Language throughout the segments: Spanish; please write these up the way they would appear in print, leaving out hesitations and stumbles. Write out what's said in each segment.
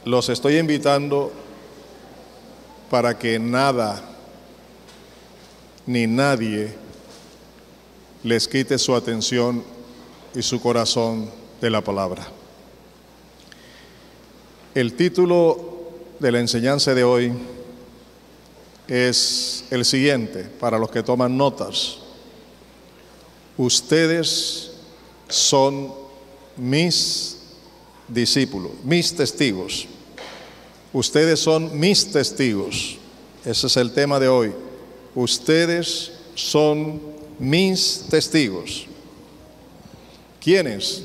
los estoy invitando para que nada ni nadie les quite su atención y su corazón de la palabra. El título de la enseñanza de hoy es el siguiente, para los que toman notas: ustedes son mis discípulos, mis testigos. Ustedes son mis testigos. Ese es el tema de hoy. Ustedes son mis testigos. ¿Quiénes?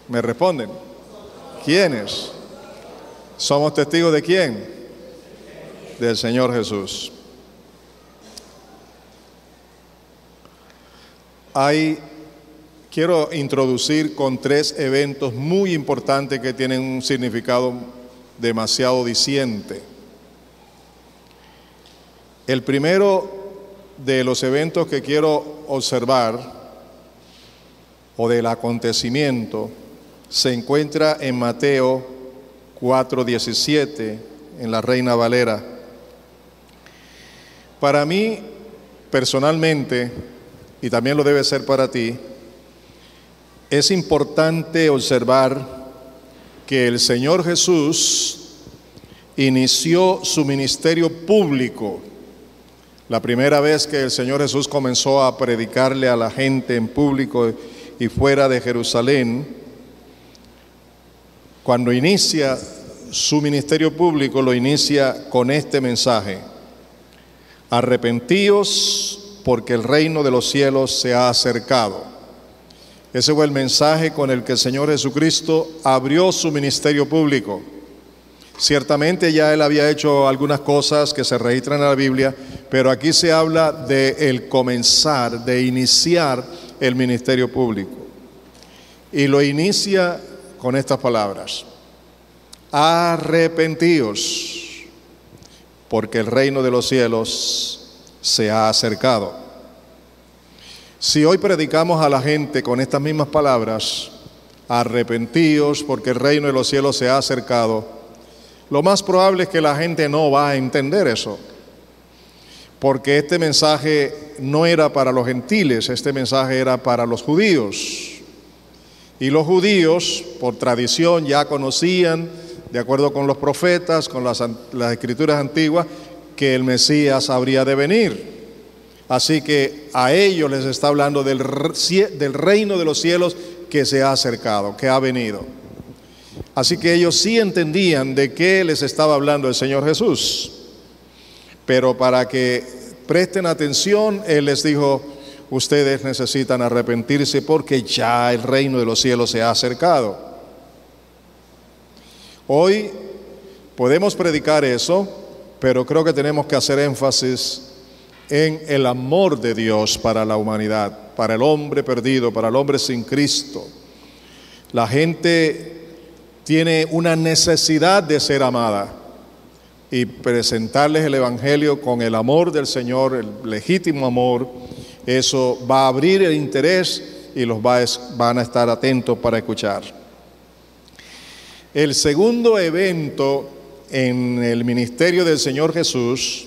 ¿Me responden? ¿Quiénes? ¿Somos testigos de quién? Del Señor Jesús. Quiero introducir con 3 eventos muy importantes que tienen un significado demasiado diciente. El primero de los eventos que quiero observar, o del acontecimiento, se encuentra en Mateo 4:17, en la Reina Valera. Para mí, personalmente, y también lo debe ser para ti, es importante observar que el Señor Jesús inició su ministerio público. La primera vez que el Señor Jesús comenzó a predicarle a la gente en público y fuera de Jerusalén, cuando inicia su ministerio público, lo inicia con este mensaje: arrepentíos, porque el reino de los cielos se ha acercado. Ese fue el mensaje con el que el Señor Jesucristo abrió su ministerio público. Ciertamente ya Él había hecho algunas cosas que se registran en la Biblia, pero aquí se habla de el comenzar, de iniciar el ministerio público. Y lo inicia con estas palabras: arrepentíos, porque el reino de los cielos se ha acercado. Si hoy predicamos a la gente con estas mismas palabras, arrepentíos porque el reino de los cielos se ha acercado, lo más probable es que la gente no va a entender eso, porque este mensaje no era para los gentiles, este mensaje era para los judíos. Y los judíos, por tradición, ya conocían, de acuerdo con los profetas, con las escrituras antiguas, que el Mesías habría de venir. Así que a ellos les está hablando del reino de los cielos que se ha acercado, que ha venido. Así que ellos sí entendían de qué les estaba hablando el Señor Jesús. Pero para que presten atención, Él les dijo: ustedes necesitan arrepentirse porque ya el reino de los cielos se ha acercado. Hoy podemos predicar eso, pero creo que tenemos que hacer énfasis en el amor de Dios para la humanidad, para el hombre perdido, para el hombre sin Cristo. La gente tiene una necesidad de ser amada, y presentarles el Evangelio con el amor del Señor, el legítimo amor, eso va a abrir el interés y los van a estar atentos para escuchar. El segundo evento en el ministerio del Señor Jesús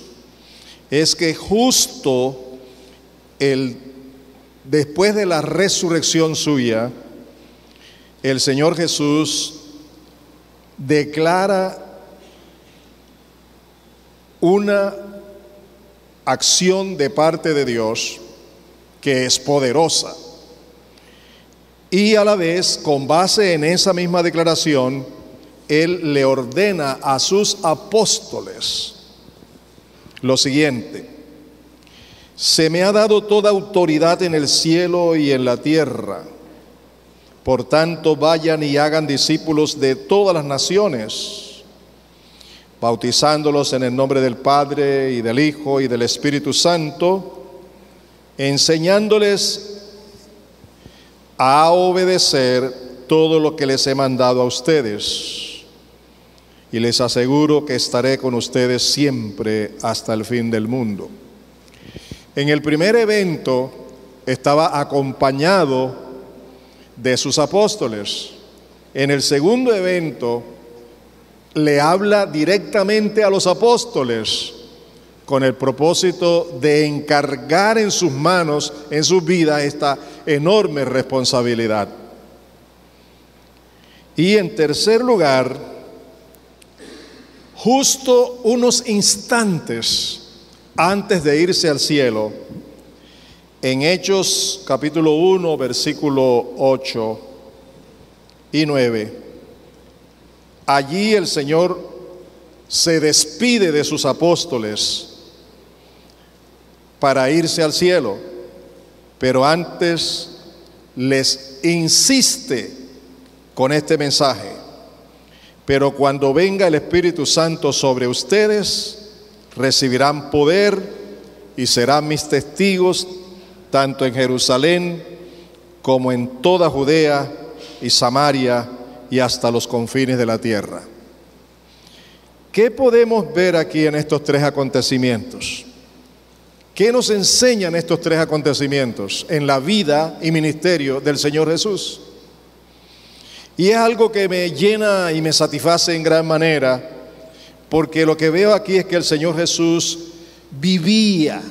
es que justo después de la resurrección suya, el Señor Jesús declara una acción de parte de Dios que es poderosa. Y a la vez, con base en esa misma declaración, Él le ordena a sus apóstoles lo siguiente: se me ha dado toda autoridad en el cielo y en la tierra. Por tanto, vayan y hagan discípulos de todas las naciones, bautizándolos en el nombre del Padre y del Hijo y del Espíritu Santo, enseñándoles a obedecer todo lo que les he mandado a ustedes. Y les aseguro que estaré con ustedes siempre hasta el fin del mundo. En el primer evento estaba acompañado de sus apóstoles. En el segundo evento le habla directamente a los apóstoles con el propósito de encargar en sus manos, en sus vidas, esta enorme responsabilidad. Y en tercer lugar, justo unos instantes antes de irse al cielo, en Hechos capítulo 1, versículo 8 y 9, allí el Señor se despide de sus apóstoles para irse al cielo, pero antes les insiste con este mensaje: pero cuando venga el Espíritu Santo sobre ustedes, recibirán poder y serán mis testigos tanto en Jerusalén como en toda Judea y Samaria y hasta los confines de la tierra. ¿Qué podemos ver aquí en estos tres acontecimientos? ¿Qué nos enseñan estos tres acontecimientos en la vida y ministerio del Señor Jesús? Y es algo que me llena y me satisface en gran manera, porque lo que veo aquí es que el Señor Jesús vivía,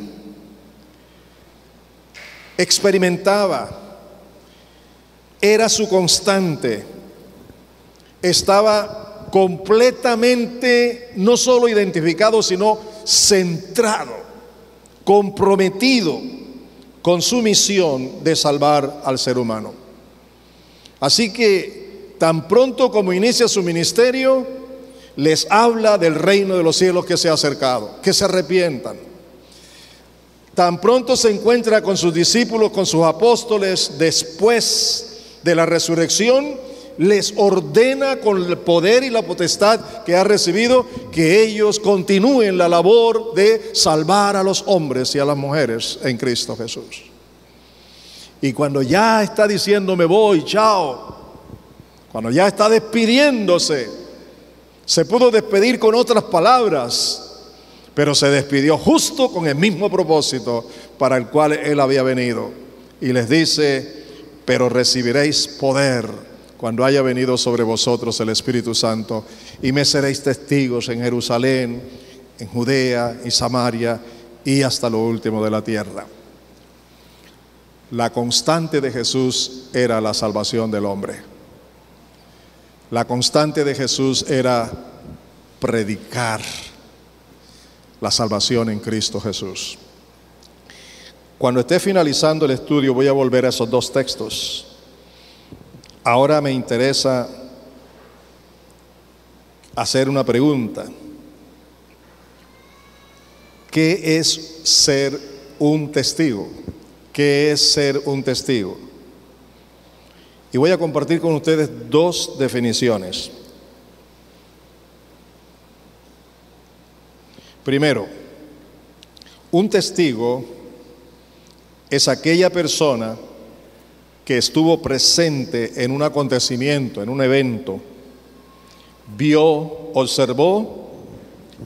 experimentaba, era su constante, estaba completamente no solo identificado, sino centrado, comprometido con su misión de salvar al ser humano. Así que tan pronto como inicia su ministerio, les habla del reino de los cielos que se ha acercado, que se arrepientan. Tan pronto se encuentra con sus discípulos, con sus apóstoles, después de la resurrección, les ordena con el poder y la potestad que ha recibido que ellos continúen la labor de salvar a los hombres y a las mujeres en Cristo Jesús. Y cuando ya está diciendo me voy, chao, cuando ya está despidiéndose, se pudo despedir con otras palabras, pero se despidió justo con el mismo propósito para el cual Él había venido. Y les dice: pero recibiréis poder cuando haya venido sobre vosotros el Espíritu Santo, y me seréis testigos en Jerusalén, en Judea y Samaria y hasta lo último de la tierra. La constante de Jesús era la salvación del hombre. La constante de Jesús era predicar la salvación en Cristo Jesús. Cuando esté finalizando el estudio voy a volver a esos dos textos. Ahora me interesa hacer una pregunta. ¿Qué es ser un testigo? ¿Qué es ser un testigo? Y voy a compartir con ustedes dos definiciones. Primero, un testigo es aquella persona que estuvo presente en un acontecimiento, en un evento, vio, observó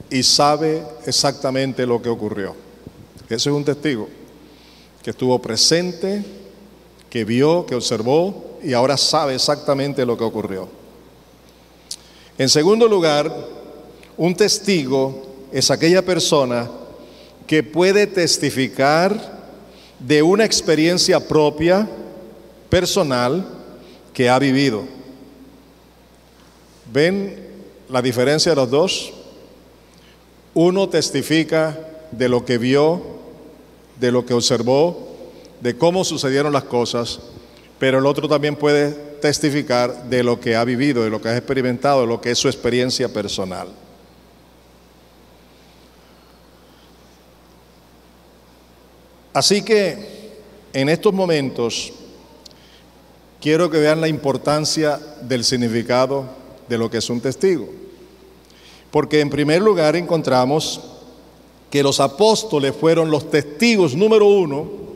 y sabe exactamente lo que ocurrió. Ese es un testigo que estuvo presente, que vio, que observó y ahora sabe exactamente lo que ocurrió. En segundo lugar, un testigo es aquella persona que puede testificar de una experiencia propia, personal, que ha vivido. ¿Ven la diferencia de los dos? Uno testifica de lo que vio, de lo que observó, de cómo sucedieron las cosas, pero el otro también puede testificar de lo que ha vivido, de lo que ha experimentado, de lo que es su experiencia personal. Así que en estos momentos quiero que vean la importancia del significado de lo que es un testigo. Porque en primer lugar encontramos que los apóstoles fueron los testigos número uno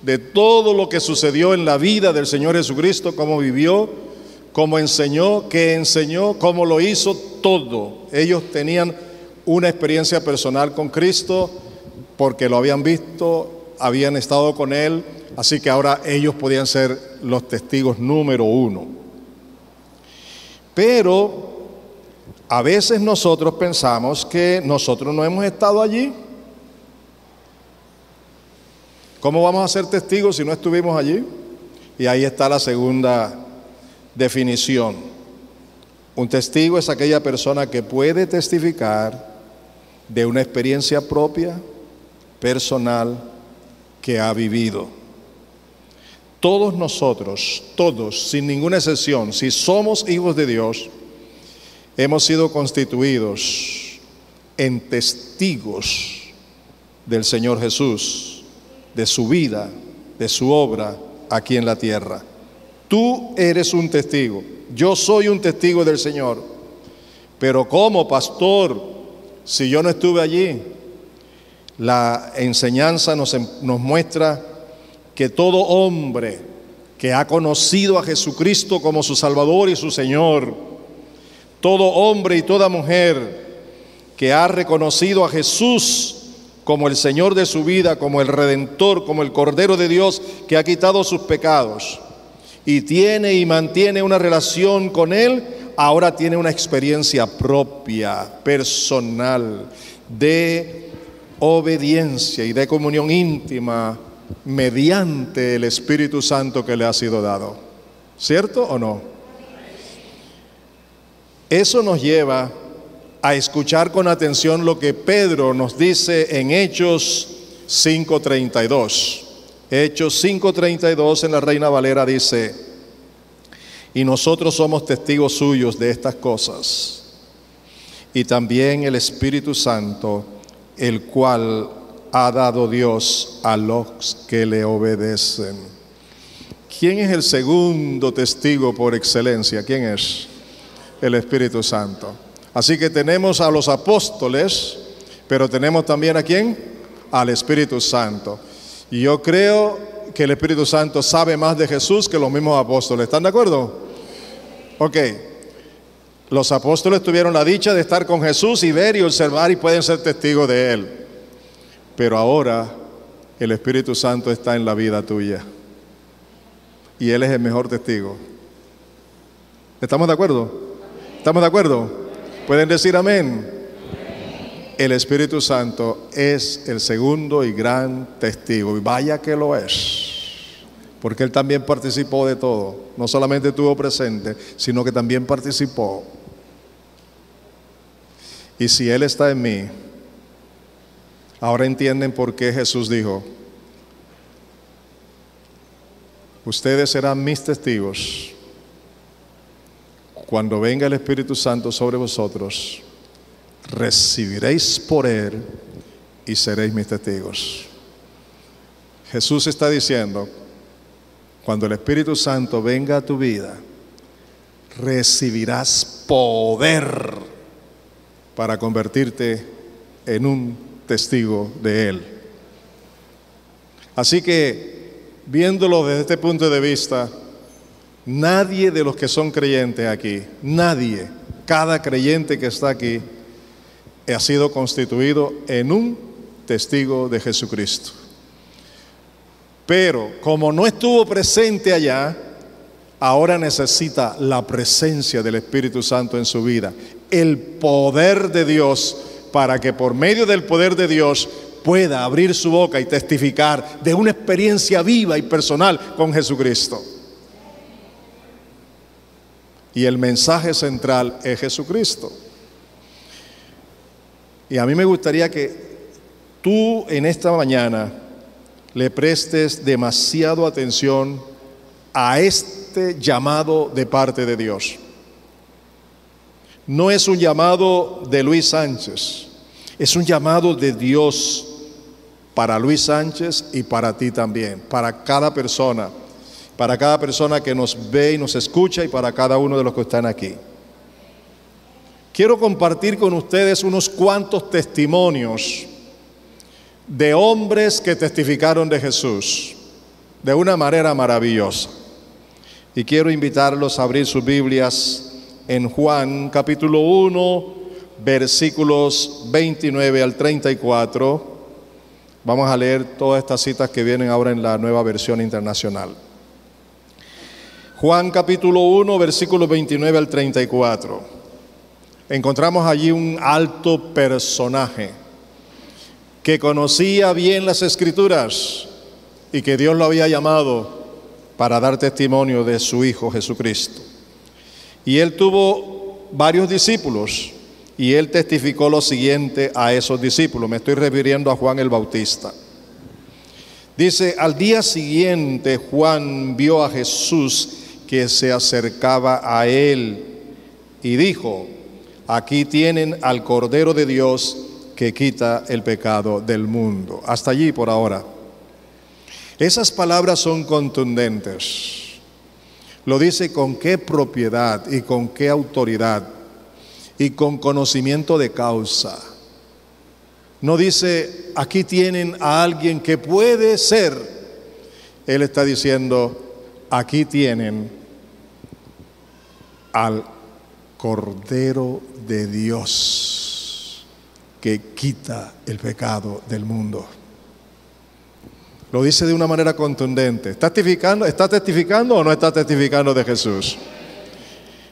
de todo lo que sucedió en la vida del Señor Jesucristo, cómo vivió, cómo enseñó, qué enseñó, cómo lo hizo, todo. Ellos tenían una experiencia personal con Cristo porque lo habían visto, habían estado con Él, así que ahora ellos podían ser los testigos número uno. Pero A veces nosotros pensamos que nosotros no hemos estado allí. ¿Cómo vamos a ser testigos si no estuvimos allí? Y ahí está la segunda definición. Un testigo es aquella persona que puede testificar de una experiencia propia, personal, que ha vivido. Todos nosotros, todos, sin ninguna excepción, si somos hijos de Dios, hemos sido constituidos en testigos del Señor Jesús, de su vida, de su obra aquí en la tierra. Tú eres un testigo, yo soy un testigo del Señor, pero como pastor, si yo no estuve allí, la enseñanza nos muestra que todo hombre que ha conocido a Jesucristo como su Salvador y su Señor, todo hombre y toda mujer que ha reconocido a Jesús como el Señor de su vida, como el Redentor, como el Cordero de Dios que ha quitado sus pecados y tiene y mantiene una relación con Él, ahora tiene una experiencia propia, personal, de obediencia y de comunión íntima mediante el Espíritu Santo que le ha sido dado. ¿Cierto o no? Eso nos lleva a escuchar con atención lo que Pedro nos dice en Hechos 5:32. Hechos 5:32 en la Reina Valera dice: y nosotros somos testigos suyos de estas cosas, y también el Espíritu Santo, el cual ha dado Dios a los que le obedecen. ¿Quién es el segundo testigo por excelencia? ¿Quién es? El Espíritu Santo. Así que tenemos a los apóstoles, pero tenemos también ¿a quién? Al Espíritu Santo. Y yo creo que el Espíritu Santo sabe más de Jesús que los mismos apóstoles. ¿Están de acuerdo? Ok. Los apóstoles tuvieron la dicha de estar con Jesús y ver y observar y pueden ser testigos de Él. Pero ahora el Espíritu Santo está en la vida tuya. Y Él es el mejor testigo. ¿Estamos de acuerdo? ¿Estamos de acuerdo? ¿Pueden decir amén? El Espíritu Santo es el segundo y gran testigo. Y vaya que lo es. Porque Él también participó de todo. No solamente estuvo presente, sino que también participó. Y si Él está en mí, ahora entienden por qué Jesús dijo: ustedes serán mis testigos cuando venga el Espíritu Santo sobre vosotros. Recibiréis poder y seréis mis testigos. Jesús está diciendo: cuando el Espíritu Santo venga a tu vida, recibirás poder para convertirte en un testigo de Él. Así que, viéndolo desde este punto de vista, nadie de los que son creyentes aquí, nadie, cada creyente que está aquí, ha sido constituido en un testigo de Jesucristo. Pero como no estuvo presente allá, ahora necesita la presencia del Espíritu Santo en su vida, el poder de Dios, para que por medio del poder de Dios pueda abrir su boca y testificar de una experiencia viva y personal con Jesucristo. Y el mensaje central es Jesucristo. Y a mí me gustaría que tú en esta mañana le prestes demasiado atención a este llamado de parte de Dios. No es un llamado de Luis Sánchez, es un llamado de Dios para Luis Sánchez y para ti también, para cada persona que nos ve y nos escucha y para cada uno de los que están aquí. Quiero compartir con ustedes unos cuantos testimonios de hombres que testificaron de Jesús de una manera maravillosa. Y quiero invitarlos a abrir sus Biblias en Juan capítulo 1, versículos 29 al 34. Vamos a leer todas estas citas que vienen ahora en la Nueva Versión Internacional. Juan capítulo 1, versículos 29 al 34. encontramos allí un alto personaje que conocía bien las Escrituras y que Dios lo había llamado para dar testimonio de su Hijo Jesucristo. Y él tuvo varios discípulos y él testificó lo siguiente a esos discípulos. Me estoy refiriendo a Juan el Bautista. Dice, al día siguiente Juan vio a Jesús que se acercaba a él y dijo, aquí tienen al Cordero de Dios que quita el pecado del mundo. Hasta allí por ahora. Esas palabras son contundentes. Lo dice con qué propiedad y con qué autoridad y con conocimiento de causa. No dice, aquí tienen a alguien que puede ser. Él está diciendo, aquí tienen al Cordero de Dios que quita el pecado del mundo. Lo dice de una manera contundente. ¿Está testificando o no está testificando de Jesús?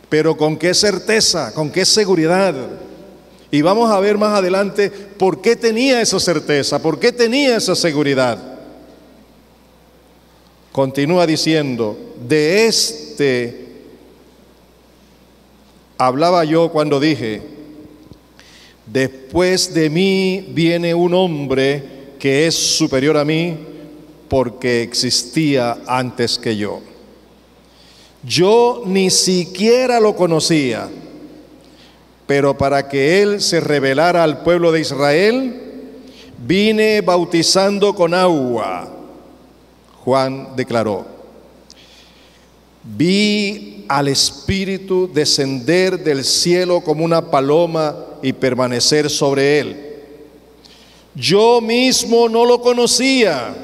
Pero ¿con qué certeza? ¿Con qué seguridad? Y vamos a ver más adelante por qué tenía esa certeza, por qué tenía esa seguridad. Continúa diciendo, de este hablaba yo cuando dije, después de mí viene un hombre que es superior a mí porque existía antes que yo. Yo ni siquiera lo conocía, pero para que él se revelara al pueblo de Israel, vine bautizando con agua. Juan declaró, vi al Espíritu descender del cielo como una paloma y permanecer sobre él. Yo mismo no lo conocía,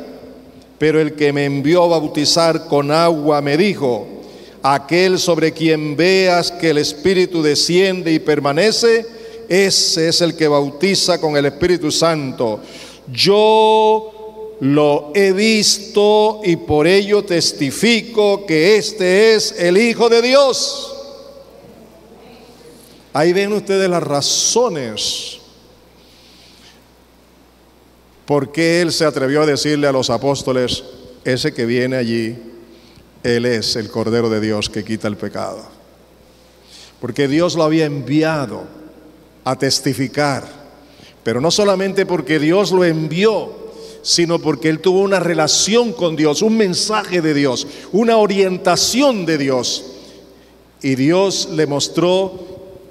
pero el que me envió a bautizar con agua me dijo, aquel sobre quien veas que el Espíritu desciende y permanece, ese es el que bautiza con el Espíritu Santo. Yo lo he visto y por ello testifico que este es el Hijo de Dios. Ahí ven ustedes las razones por qué él se atrevió a decirle a los apóstoles, ese que viene allí, él es el Cordero de Dios que quita el pecado. Porque Dios lo había enviado a testificar, pero no solamente porque Dios lo envió, sino porque él tuvo una relación con Dios, un mensaje de Dios, una orientación de Dios. Y Dios le mostró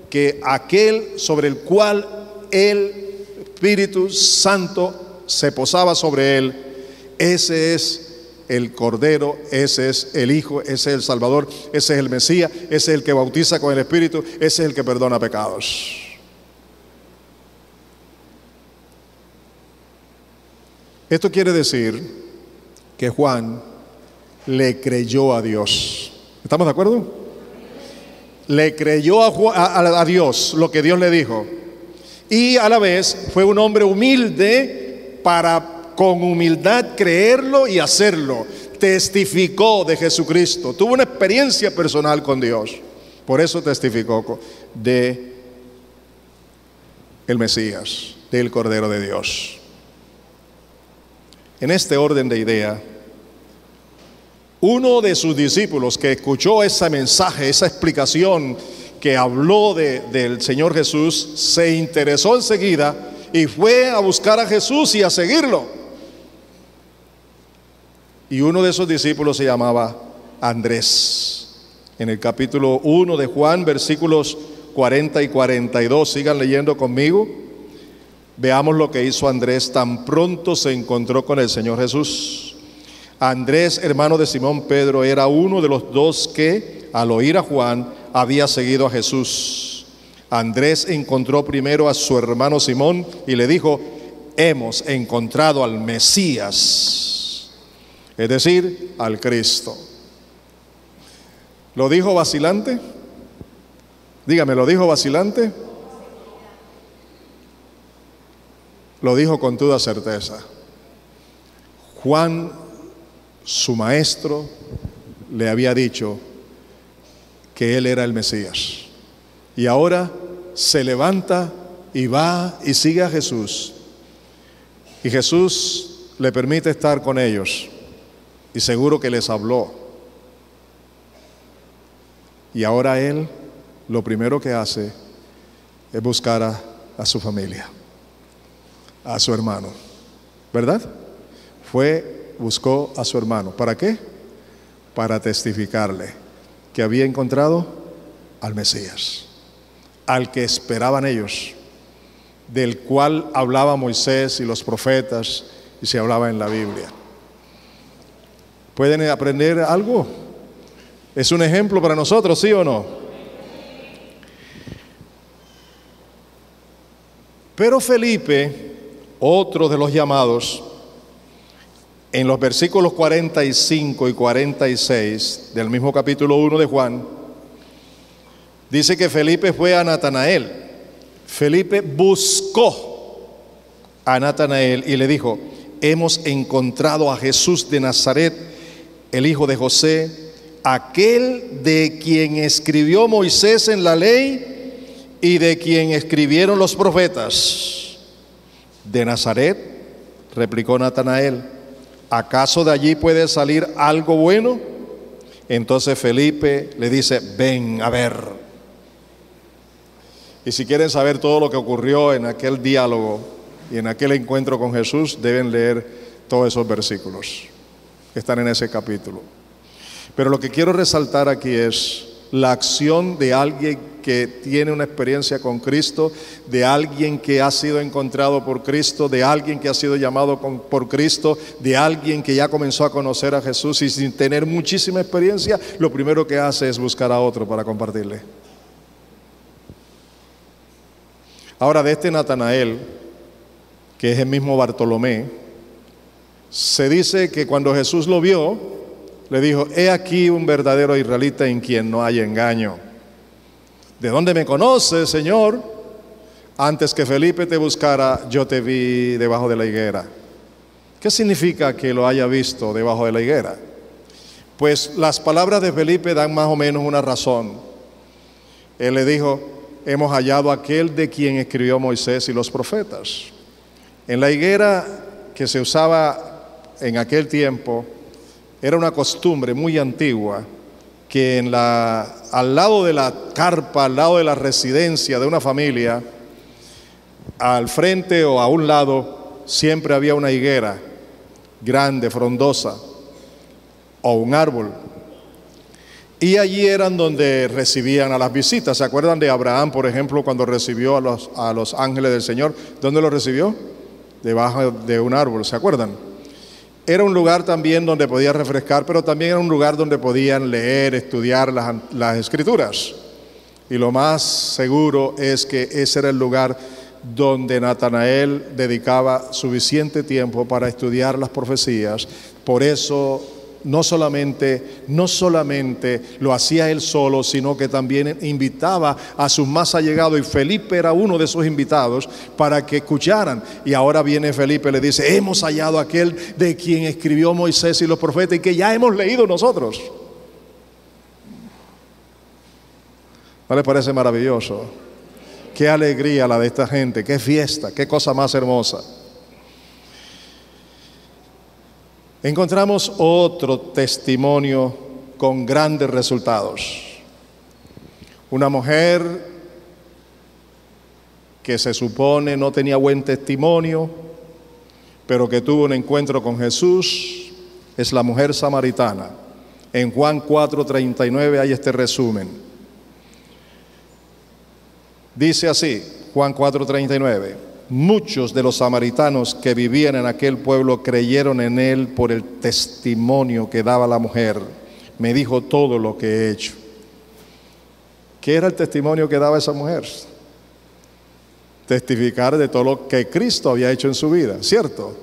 que aquel sobre el cual el Espíritu Santo se posaba sobre él, ese es el Cordero, ese es el Hijo, ese es el Salvador, ese es el Mesías, ese es el que bautiza con el Espíritu, ese es el que perdona pecados. Esto quiere decir que Juan le creyó a Dios. ¿Estamos de acuerdo? Le creyó a Dios lo que Dios le dijo. Y a la vez fue un hombre humilde para con humildad creerlo y hacerlo. Testificó de Jesucristo. Tuvo una experiencia personal con Dios. Por eso testificó de el Mesías, del Cordero de Dios. En este orden de idea, uno de sus discípulos que escuchó ese mensaje, esa explicación que habló del Señor Jesús, se interesó enseguida y fue a buscar a Jesús y a seguirlo. Y uno de esos discípulos se llamaba Andrés. En el capítulo 1 de Juan, versículos 40 y 42, sigan leyendo conmigo. Veamos lo que hizo Andrés tan pronto se encontró con el Señor Jesús. Andrés, hermano de Simón Pedro, era uno de los dos que, al oír a Juan, había seguido a Jesús. Andrés encontró primero a su hermano Simón y le dijo, hemos encontrado al Mesías, es decir, al Cristo. ¿Lo dijo vacilante? Dígame, ¿lo dijo vacilante? Lo dijo con toda certeza. Juan, su maestro, le había dicho que él era el Mesías. Y ahora se levanta y va y sigue a Jesús. Y Jesús le permite estar con ellos. Y seguro que les habló. Y ahora él, lo primero que hace es buscar a su familia, a su hermano. ¿Verdad? Buscó a su hermano. ¿Para qué? Para testificarle que había encontrado al Mesías, al que esperaban ellos, del cual hablaba Moisés y los profetas y se hablaba en la Biblia. ¿Pueden aprender algo? ¿Es un ejemplo para nosotros, sí o no? Pero Felipe, otro de los llamados, en los versículos 45 y 46 del mismo capítulo 1 de Juan, dice que Felipe fue a Natanael. Felipe buscó a Natanael y le dijo: hemos encontrado a Jesús de Nazaret, el hijo de José, aquel de quien escribió Moisés en la ley y de quien escribieron los profetas. ¿De Nazaret?, replicó Natanael. ¿Acaso de allí puede salir algo bueno? Entonces Felipe le dice: ven a ver. Y si quieren saber todo lo que ocurrió en aquel diálogo y en aquel encuentro con Jesús, deben leer todos esos versículos que están en ese capítulo. Pero lo que quiero resaltar aquí es la acción de alguien que tiene una experiencia con Cristo, de alguien que ha sido encontrado por Cristo, de alguien que ha sido llamado por Cristo, de alguien que ya comenzó a conocer a Jesús y sin tener muchísima experiencia, lo primero que hace es buscar a otro para compartirle. Ahora, de este Natanael, que es el mismo Bartolomé, se dice que cuando Jesús lo vio, le dijo: he aquí un verdadero israelita en quien no hay engaño. ¿De dónde me conoces, Señor? Antes que Felipe te buscara, yo te vi debajo de la higuera. ¿Qué significa que lo haya visto debajo de la higuera? Pues las palabras de Felipe dan más o menos una razón. Él le dijo: hemos hallado a aquel de quien escribió Moisés y los profetas. En la higuera que se usaba en aquel tiempo, era una costumbre muy antigua que al lado de la carpa, al lado de la residencia de una familia, al frente o a un lado, siempre había una higuera grande, frondosa, o un árbol. Y allí eran donde recibían a las visitas. ¿Se acuerdan de Abraham, por ejemplo, cuando recibió a los ángeles del Señor? ¿Dónde los recibió? Debajo de un árbol, ¿se acuerdan? Era un lugar también donde podía refrescar, pero también era un lugar donde podían leer, estudiar las escrituras. Y lo más seguro es que ese era el lugar donde Natanael dedicaba suficiente tiempo para estudiar las profecías. Por eso no solamente lo hacía él solo, sino que también invitaba a sus más allegados, y Felipe era uno de esos invitados para que escucharan. Y ahora viene Felipe y le dice: hemos hallado a aquel de quien escribió Moisés y los profetas y que ya hemos leído nosotros. ¿No les parece maravilloso? Qué alegría la de esta gente, qué fiesta, qué cosa más hermosa. Encontramos otro testimonio con grandes resultados. Una mujer que se supone no tenía buen testimonio, pero que tuvo un encuentro con Jesús, es la mujer samaritana. En Juan 4:39 hay este resumen. Dice así, Juan 4:39: muchos de los samaritanos que vivían en aquel pueblo creyeron en él por el testimonio que daba la mujer. Me dijo todo lo que he hecho. ¿Qué era el testimonio que daba esa mujer? Testificar de todo lo que Cristo había hecho en su vida, ¿cierto?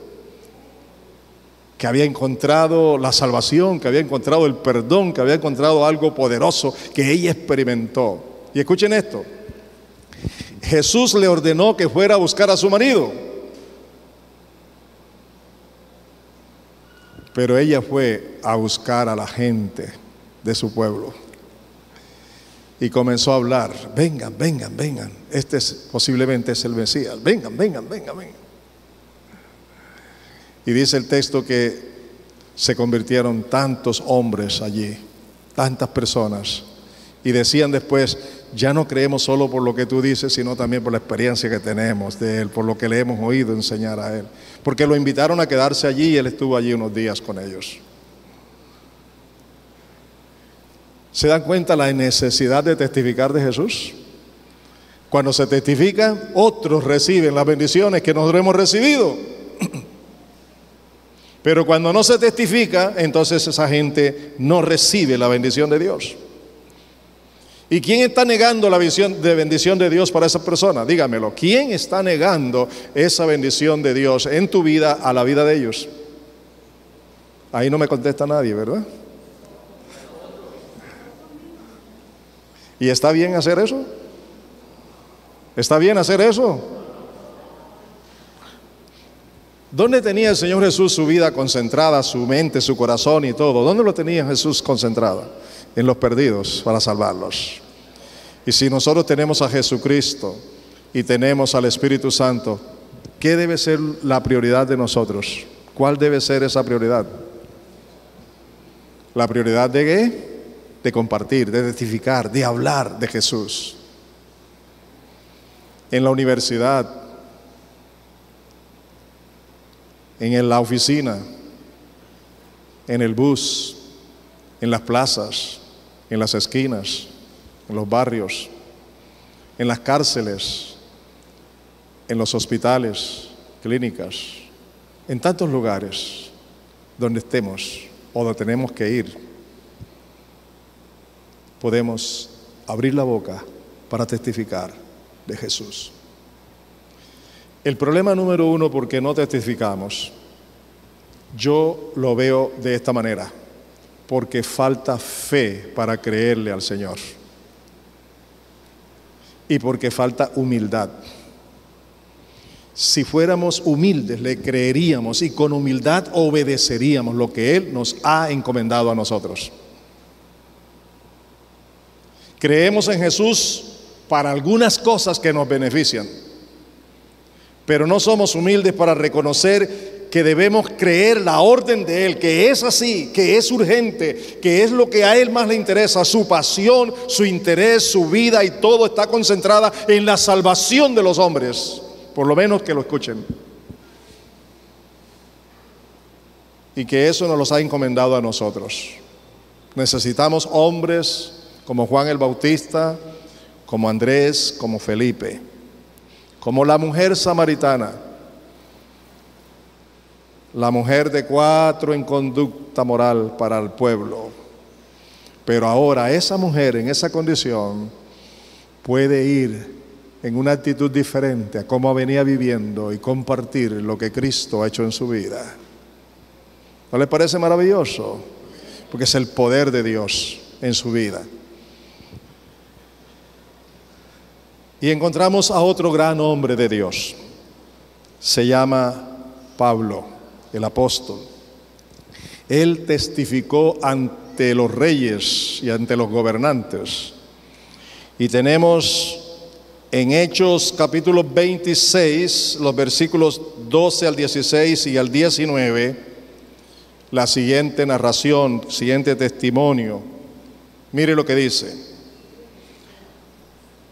Que había encontrado la salvación, que había encontrado el perdón, que había encontrado algo poderoso que ella experimentó. Y escuchen esto: Jesús le ordenó que fuera a buscar a su marido, pero ella fue a buscar a la gente de su pueblo. y comenzó a hablar. Vengan, vengan, vengan. Posiblemente es el Mesías. Vengan, vengan, vengan, vengan. Y dice el texto que se convirtieron tantos hombres allí, tantas personas. Y decían después, ya no creemos solo por lo que tú dices, sino también por la experiencia que tenemos de él, por lo que le hemos oído enseñar a él. Porque lo invitaron a quedarse allí y él estuvo allí unos días con ellos. ¿Se dan cuenta la necesidad de testificar de Jesús? Cuando se testifica, otros reciben las bendiciones que nosotros hemos recibido. Pero cuando no se testifica, entonces esa gente no recibe la bendición de Dios. ¿Y quién está negando la bendición de Dios para esa persona? Dígamelo. ¿Quién está negando esa bendición de Dios en tu vida a la vida de ellos? Ahí no me contesta nadie, ¿verdad? ¿Y está bien hacer eso? ¿Está bien hacer eso? ¿Dónde tenía el Señor Jesús su vida concentrada, su mente, su corazón y todo? ¿Dónde lo tenía Jesús concentrado? En los perdidos, para salvarlos. Y si nosotros tenemos a Jesucristo y tenemos al Espíritu Santo, ¿qué debe ser la prioridad de nosotros? ¿Cuál debe ser esa prioridad? La prioridad de ¿qué? De compartir, de testificar, de hablar de Jesús. En la universidad, en la oficina, en el bus, en las plazas, en las esquinas, en los barrios, en las cárceles, en los hospitales, clínicas, en tantos lugares donde estemos o donde tenemos que ir, podemos abrir la boca para testificar de Jesús. El problema número uno por qué no testificamos, yo lo veo de esta manera, porque falta fe para creerle al Señor y porque falta humildad. Si fuéramos humildes, le creeríamos y con humildad obedeceríamos lo que Él nos ha encomendado a nosotros. Creemos en Jesús para algunas cosas que nos benefician, pero no somos humildes para reconocer que debemos creer la orden de Él, que es así, que es urgente, que es lo que a Él más le interesa. Su pasión, su interés, su vida y todo está concentrada en la salvación de los hombres, por lo menos que lo escuchen. Y que eso nos los ha encomendado a nosotros. Necesitamos hombres como Juan el Bautista, como Andrés, como Felipe, como la mujer samaritana, la mujer de 4 en conducta moral para el pueblo. Pero ahora esa mujer en esa condición puede ir en una actitud diferente a cómo venía viviendo y compartir lo que Cristo ha hecho en su vida. ¿No les parece maravilloso? Porque es el poder de Dios en su vida. Y encontramos a otro gran hombre de Dios. Se llama Pablo, el apóstol. Él testificó ante los reyes y ante los gobernantes. Y tenemos en Hechos capítulo 26, los versículos 12 al 16 y al 19, la siguiente narración, siguiente testimonio. Mire lo que dice.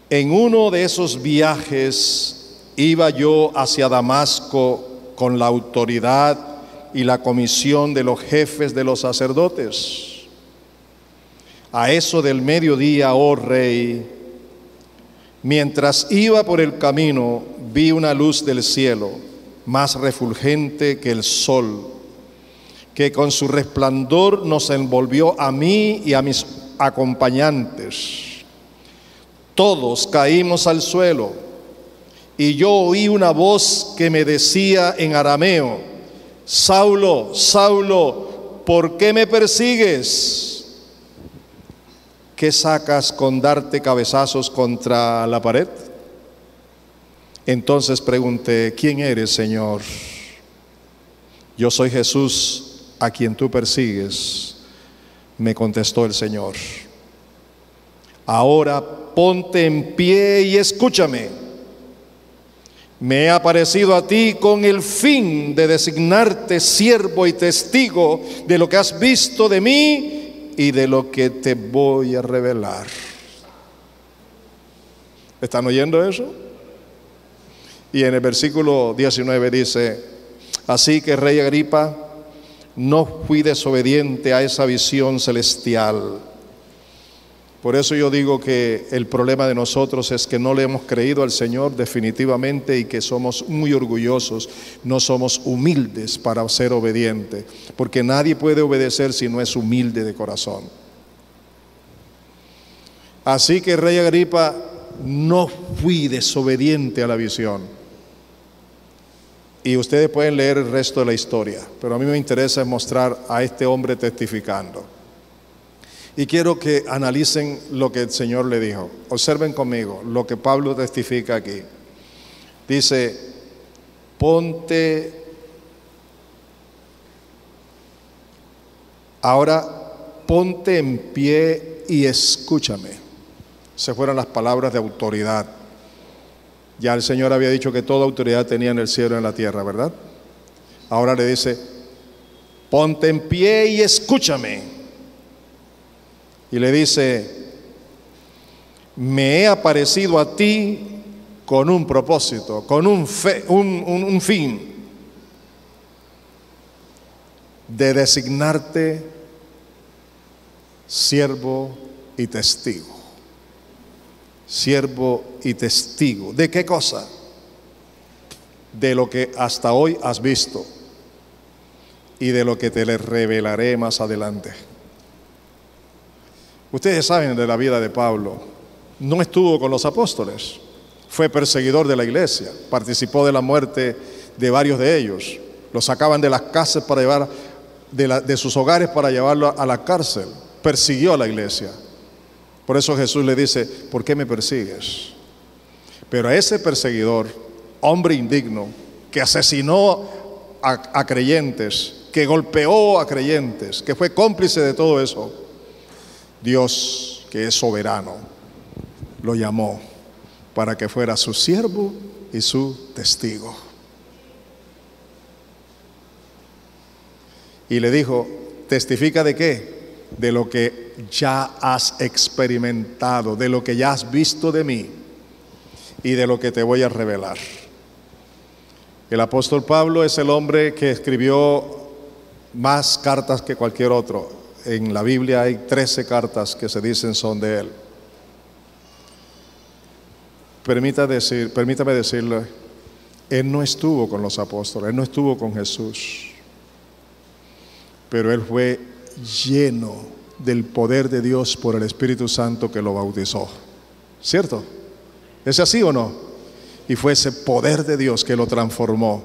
En uno de esos viajes iba yo hacia Damasco con la autoridad y la comisión de los jefes de los sacerdotes. A eso del mediodía, oh rey, mientras iba por el camino, vi una luz del cielo, más refulgente que el sol, que con su resplandor nos envolvió a mí y a mis acompañantes. Todos caímos al suelo, y yo oí una voz que me decía en arameo: Saulo, Saulo, ¿por qué me persigues? ¿Qué sacas con darte cabezazos contra la pared? Entonces pregunté: ¿quién eres, Señor? Yo soy Jesús, a quien tú persigues, me contestó el Señor. Ahora ponte en pie y escúchame. Me he aparecido a ti con el fin de designarte siervo y testigo de lo que has visto de mí y de lo que te voy a revelar. ¿Están oyendo eso? Y en el versículo 19 dice: así que, rey Agripa, no fui desobediente a esa visión celestial. Por eso yo digo que el problema de nosotros es que no le hemos creído al Señor definitivamente y que somos muy orgullosos, no somos humildes para ser obedientes, porque nadie puede obedecer si no es humilde de corazón. Así que, rey Agripa, no fui desobediente a la visión. Y ustedes pueden leer el resto de la historia, pero a mí me interesa mostrar a este hombre testificando. Y quiero que analicen lo que el Señor le dijo. Observen conmigo lo que Pablo testifica aquí. Dice: ahora ponte en pie y escúchame. Se fueron las palabras de autoridad. Ya el Señor había dicho que toda autoridad tenía en el cielo y en la tierra, ¿verdad? Ahora le dice: ponte en pie y escúchame. Y le dice: me he aparecido a ti con un propósito, con un fin de designarte siervo y testigo. Siervo y testigo. ¿De qué cosa? De lo que hasta hoy has visto y de lo que te le revelaré más adelante. Ustedes saben de la vida de Pablo. No estuvo con los apóstoles, fue perseguidor de la iglesia, participó de la muerte de varios de ellos. Los sacaban de las casas para llevar, de sus hogares para llevarlo a la cárcel. Persiguió a la iglesia. Por eso Jesús le dice: ¿por qué me persigues? Pero a ese perseguidor, hombre indigno, que asesinó a creyentes, que golpeó a creyentes, que fue cómplice de todo eso, Dios, que es soberano, lo llamó para que fuera su siervo y su testigo. Y le dijo: ¿testifica de qué? De lo que ya has experimentado, de lo que ya has visto de mí y de lo que te voy a revelar. El apóstol Pablo es el hombre que escribió más cartas que cualquier otro. En la Biblia hay 13 cartas que se dicen son de él. Permítame decirle, él no estuvo con los apóstoles, él no estuvo con Jesús, pero él fue lleno del poder de Dios por el Espíritu Santo que lo bautizó. ¿Cierto? ¿Es así o no? Y fue ese poder de Dios que lo transformó.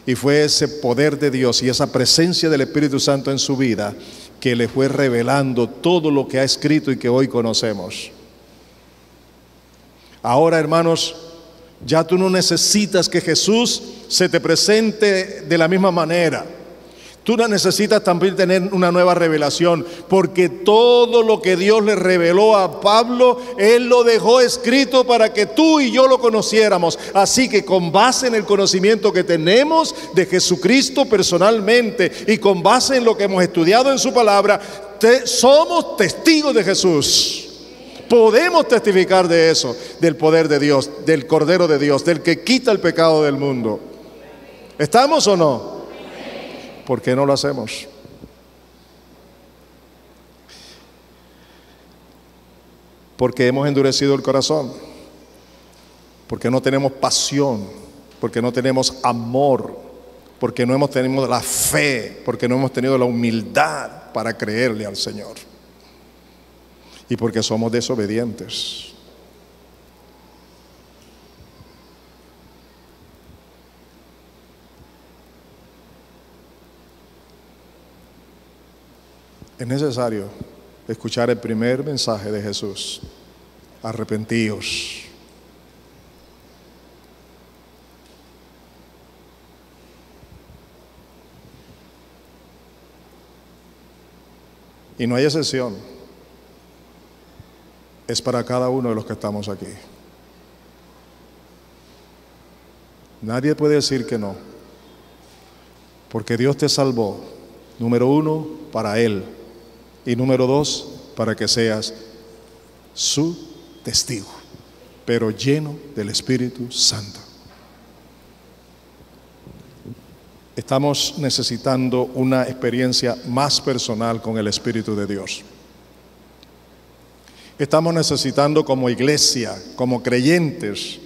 Y fue ese poder de Dios y esa presencia del Espíritu Santo en su vida que le fue revelando todo lo que ha escrito y que hoy conocemos. Ahora, hermanos, ya tú no necesitas que Jesús se te presente de la misma manera. Tú no necesitas también tener una nueva revelación, porque todo lo que Dios le reveló a Pablo, Él lo dejó escrito para que tú y yo lo conociéramos. Así que con base en el conocimiento que tenemos de Jesucristo personalmente y con base en lo que hemos estudiado en su palabra, somos testigos de Jesús. Podemos testificar de eso, del poder de Dios, del Cordero de Dios, del que quita el pecado del mundo. ¿Estamos o no? ¿Por qué no lo hacemos? Porque hemos endurecido el corazón, porque no tenemos pasión, porque no tenemos amor, porque no hemos tenido la fe, porque no hemos tenido la humildad para creerle al Señor, y porque somos desobedientes. Es necesario escuchar el primer mensaje de Jesús: arrepentíos. Y no hay excepción. es para cada uno de los que estamos aquí. Nadie puede decir que no, porque Dios te salvó, número uno, para Él, y número dos, para que seas su testigo, pero lleno del Espíritu Santo. Estamos necesitando una experiencia más personal con el Espíritu de Dios. Estamos necesitando como iglesia, como creyentes,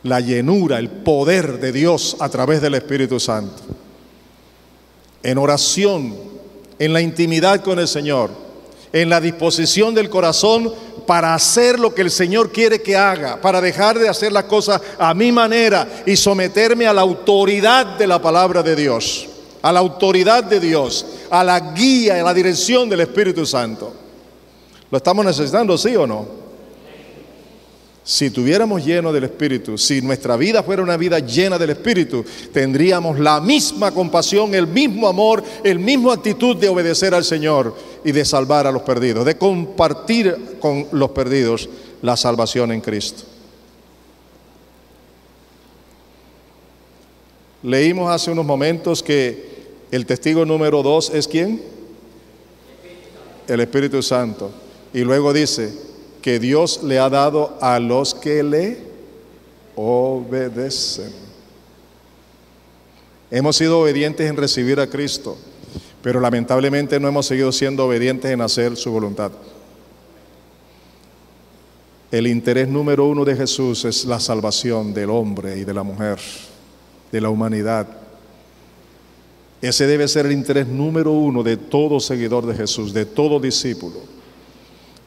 la llenura, el poder de Dios a través del Espíritu Santo. En oración, en la intimidad con el Señor, en la disposición del corazón para hacer lo que el Señor quiere que haga, para dejar de hacer las cosas a mi manera y someterme a la autoridad de la palabra de Dios, a la autoridad de Dios, a la guía y a la dirección del Espíritu Santo. ¿Lo estamos necesitando, sí o no? Si tuviéramos lleno del Espíritu, si nuestra vida fuera una vida llena del Espíritu, tendríamos la misma compasión, el mismo amor, el mismo actitud de obedecer al Señor y de salvar a los perdidos, de compartir con los perdidos la salvación en Cristo. Leímos hace unos momentos que el testigo número 2 es ¿quién? El Espíritu Santo. Y luego dice que Dios le ha dado a los que le obedecen. Hemos sido obedientes en recibir a Cristo, pero lamentablemente no hemos seguido siendo obedientes en hacer su voluntad. El interés número uno de Jesús es la salvación del hombre y de la mujer, de la humanidad. Ese debe ser el interés número uno de todo seguidor de Jesús, de todo discípulo.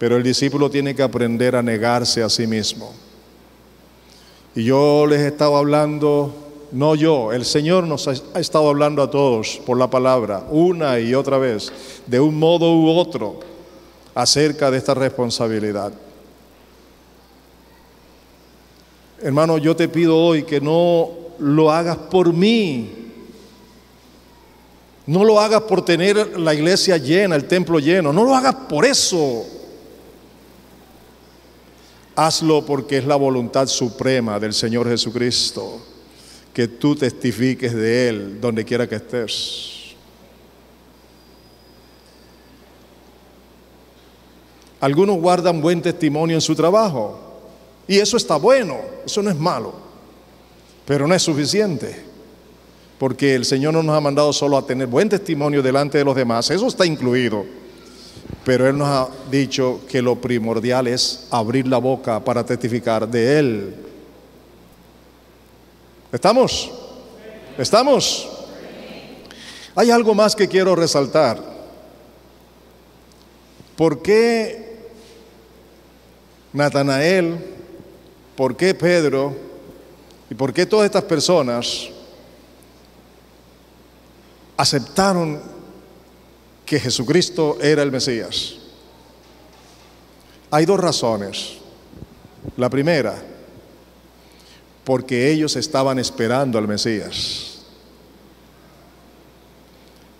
Pero el discípulo tiene que aprender a negarse a sí mismo. Y yo les he estado hablando, no yo, el Señor nos ha estado hablando a todos por la palabra, una y otra vez, de un modo u otro, acerca de esta responsabilidad. Hermano, yo te pido hoy que no lo hagas por mí. No lo hagas por tener la iglesia llena, el templo lleno. No lo hagas por eso. Hazlo porque es la voluntad suprema del Señor Jesucristo, que tú testifiques de Él donde quiera que estés. Algunos guardan buen testimonio en su trabajo, y eso está bueno, eso no es malo, pero no es suficiente, porque el Señor no nos ha mandado solo a tener buen testimonio delante de los demás, eso está incluido. Pero Él nos ha dicho que lo primordial es abrir la boca para testificar de Él. ¿Estamos? ¿Estamos? Hay algo más que quiero resaltar. ¿Por qué Natanael, por qué Pedro y por qué todas estas personas aceptaron que Jesucristo era el Mesías? Hay dos razones. La primera, porque ellos estaban esperando al Mesías.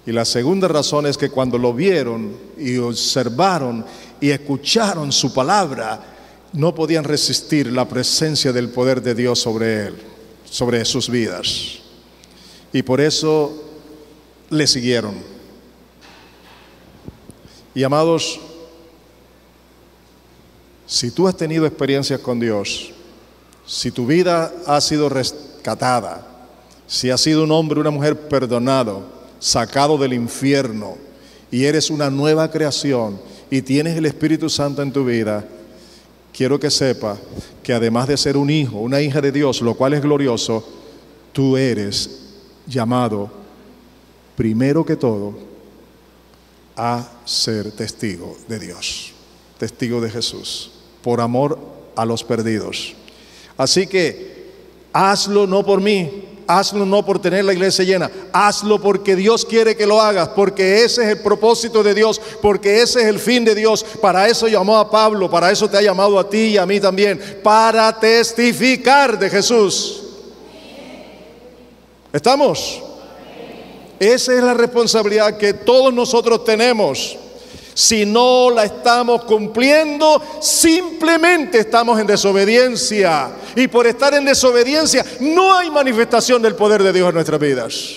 Y la segunda razón es que cuando lo vieron y observaron y escucharon su palabra, no podían resistir la presencia del poder de Dios sobre él, sobre sus vidas. Y por eso le siguieron. Y amados, si tú has tenido experiencias con Dios, si tu vida ha sido rescatada, si has sido un hombre o una mujer perdonado, sacado del infierno, y eres una nueva creación y tienes el Espíritu Santo en tu vida, quiero que sepa que además de ser un hijo, una hija de Dios, lo cual es glorioso, tú eres llamado primero que todo a ser testigo de Dios, testigo de Jesús, por amor a los perdidos. Así que hazlo no por mí, hazlo no por tener la iglesia llena, hazlo porque Dios quiere que lo hagas, porque ese es el propósito de Dios, porque ese es el fin de Dios. Para eso llamó a Pablo, para eso te ha llamado a ti y a mí también, para testificar de Jesús. ¿Estamos? Esa es la responsabilidad que todos nosotros tenemos. Si no la estamos cumpliendo, simplemente estamos en desobediencia. Y por estar en desobediencia, no hay manifestación del poder de Dios en nuestras vidas.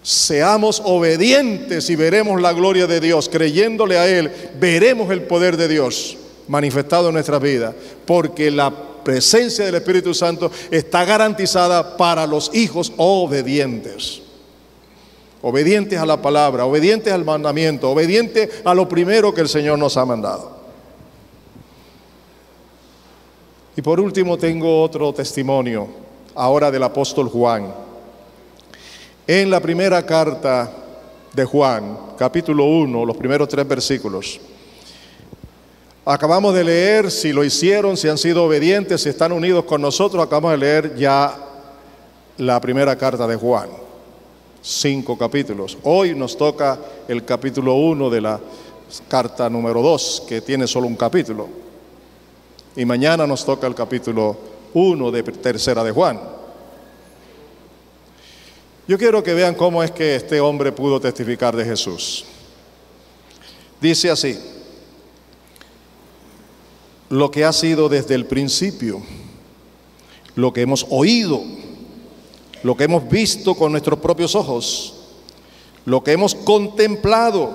Seamos obedientes y veremos la gloria de Dios. Creyéndole a Él, veremos el poder de Dios manifestado en nuestras vidas. Porque la presencia del Espíritu Santo está garantizada para los hijos obedientes. Obedientes a la palabra, obedientes al mandamiento, obedientes a lo primero que el Señor nos ha mandado. Y por último tengo otro testimonio, ahora del apóstol Juan. En la primera carta de Juan, capítulo 1, los primeros 3 versículos. Acabamos de leer, si lo hicieron, si han sido obedientes, si están unidos con nosotros, acabamos de leer ya la primera carta de Juan. 5 capítulos. Hoy nos toca el capítulo 1 de la carta número 2, que tiene solo un capítulo. Y mañana nos toca el capítulo 1 de tercera de Juan. Yo quiero que vean cómo es que este hombre pudo testificar de Jesús. Dice así: lo que ha sido desde el principio, lo que hemos oído, lo que hemos visto con nuestros propios ojos, lo que hemos contemplado,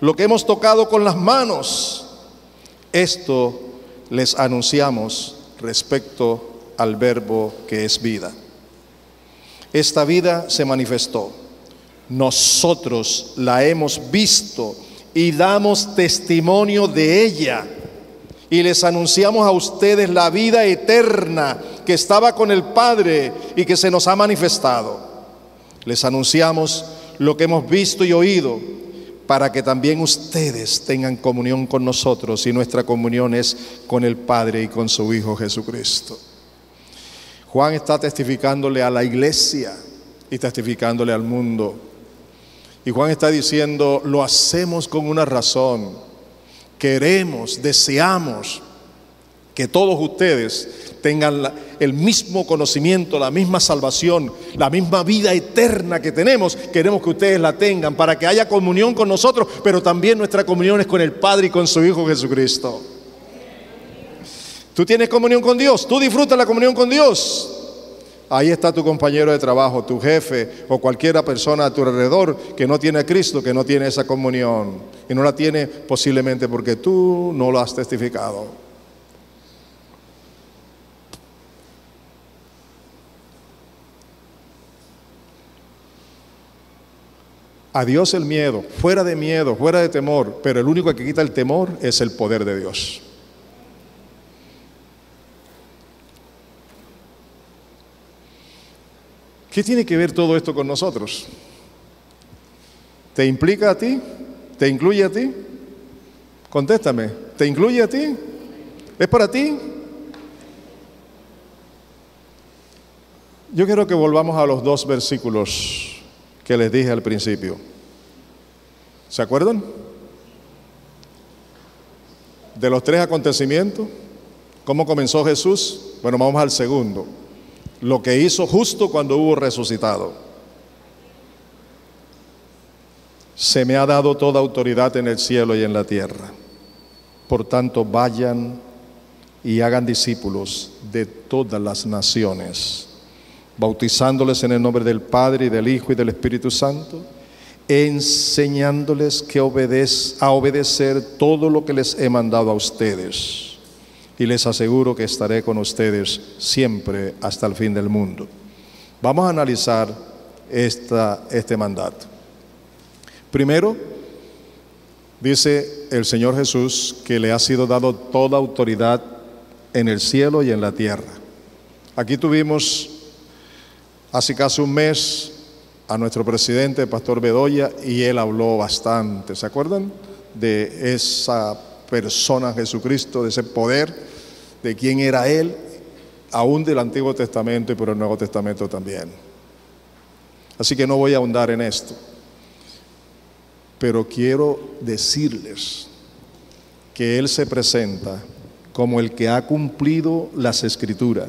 lo que hemos tocado con las manos, esto les anunciamos respecto al Verbo que es vida. Esta vida se manifestó, nosotros la hemos visto y damos testimonio de ella. Y les anunciamos a ustedes la vida eterna que estaba con el Padre y que se nos ha manifestado. Les anunciamos lo que hemos visto y oído para que también ustedes tengan comunión con nosotros, y nuestra comunión es con el Padre y con su Hijo Jesucristo. Juan está testificándole a la iglesia y testificándole al mundo. Y Juan está diciendo, lo hacemos con una razón. Queremos, deseamos que todos ustedes tengan el mismo conocimiento, la misma salvación, la misma vida eterna que tenemos. Queremos que ustedes la tengan para que haya comunión con nosotros, pero también nuestra comunión es con el Padre y con su Hijo Jesucristo. Tú tienes comunión con Dios, tú disfrutas la comunión con Dios. Ahí está tu compañero de trabajo, tu jefe o cualquier persona a tu alrededor que no tiene a Cristo, que no tiene esa comunión. Y no la tiene posiblemente porque tú no lo has testificado. Adiós el miedo, fuera de temor, pero el único que quita el temor es el poder de Dios. ¿Qué tiene que ver todo esto con nosotros? ¿Te implica a ti? ¿Te incluye a ti? Contéstame, ¿te incluye a ti? ¿Es para ti? Yo quiero que volvamos a los 2 versículos que les dije al principio. ¿Se acuerdan? De los 3 acontecimientos. ¿Cómo comenzó Jesús? Bueno, vamos al segundo. Lo que hizo justo cuando hubo resucitado. Se me ha dado toda autoridad en el cielo y en la tierra. Por tanto, vayan y hagan discípulos de todas las naciones, bautizándoles en el nombre del Padre y del Hijo y del Espíritu Santo, enseñándoles a obedecer todo lo que les he mandado a ustedes. Y les aseguro que estaré con ustedes siempre hasta el fin del mundo. Vamos a analizar este mandato. Primero, dice el Señor Jesús que le ha sido dado toda autoridad en el cielo y en la tierra. Aquí tuvimos hace casi un mes a nuestro presidente, el pastor Bedoya, y él habló bastante. ¿Se acuerdan? De esa persona Jesucristo, de ese poder, de quién era Él, aún del Antiguo Testamento y por el Nuevo Testamento también. Así que no voy a ahondar en esto, pero quiero decirles que Él se presenta como el que ha cumplido las Escrituras,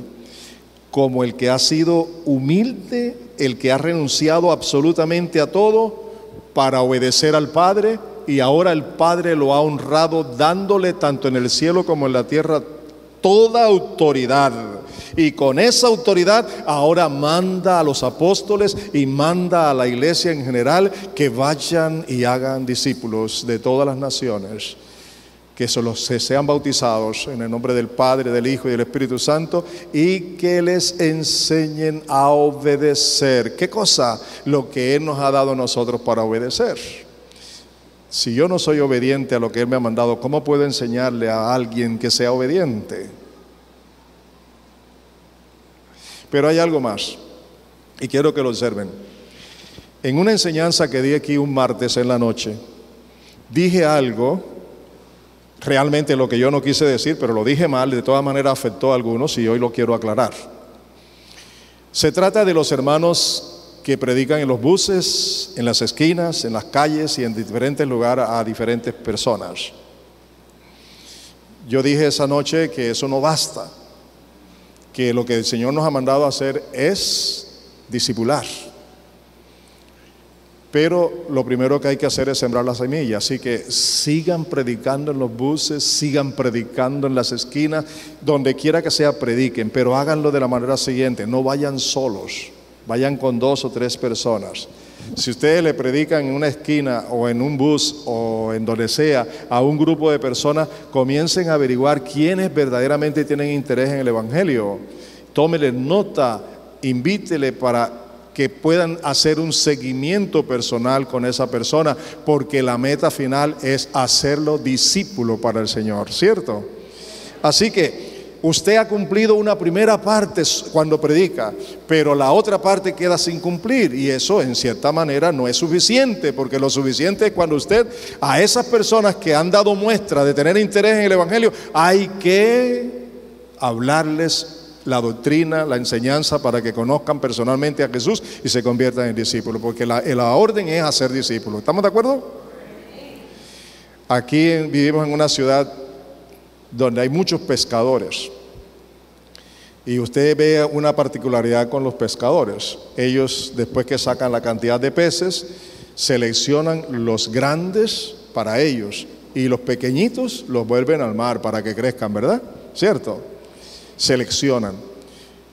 como el que ha sido humilde, el que ha renunciado absolutamente a todo para obedecer al Padre, y ahora el Padre lo ha honrado dándole tanto en el cielo como en la tierra toda autoridad. Y con esa autoridad ahora manda a los apóstoles y manda a la iglesia en general que vayan y hagan discípulos de todas las naciones, que sean bautizados en el nombre del Padre, del Hijo y del Espíritu Santo, y que les enseñen a obedecer. ¿Qué cosa? Lo que Él nos ha dado a nosotros para obedecer. Si yo no soy obediente a lo que Él me ha mandado, ¿cómo puedo enseñarle a alguien que sea obediente? Pero hay algo más, y quiero que lo observen. En una enseñanza que di aquí un martes en la noche, dije algo, realmente lo que yo no quise decir, pero lo dije mal, de todas maneras afectó a algunos y hoy lo quiero aclarar. Se trata de los hermanos que predican en los buses, en las esquinas, en las calles y en diferentes lugares a diferentes personas. Yo dije esa noche que eso no basta, que lo que el Señor nos ha mandado a hacer es discipular. Pero lo primero que hay que hacer es sembrar la semilla. Así que sigan predicando en los buses, sigan predicando en las esquinas, donde quiera que sea prediquen, pero háganlo de la manera siguiente: no vayan solos, vayan con 2 o 3 personas. Si ustedes le predican en una esquina o en un bus o en donde sea a un grupo de personas, comiencen a averiguar quiénes verdaderamente tienen interés en el Evangelio. Tómele nota, invítele para que puedan hacer un seguimiento personal con esa persona, porque la meta final es hacerlo discípulo para el Señor, ¿cierto? Así que usted ha cumplido una primera parte cuando predica, pero la otra parte queda sin cumplir, y eso en cierta manera no es suficiente, porque lo suficiente es cuando usted a esas personas que han dado muestra de tener interés en el Evangelio, hay que hablarles la doctrina, la enseñanza, para que conozcan personalmente a Jesús y se conviertan en discípulos, porque la orden es hacer discípulos. ¿Estamos de acuerdo? Aquí vivimos en una ciudad donde hay muchos pescadores, y usted ve una particularidad con los pescadores. Ellos, después que sacan la cantidad de peces, seleccionan los grandes para ellos, y los pequeñitos los vuelven al mar para que crezcan, ¿verdad? ¿Cierto? Seleccionan.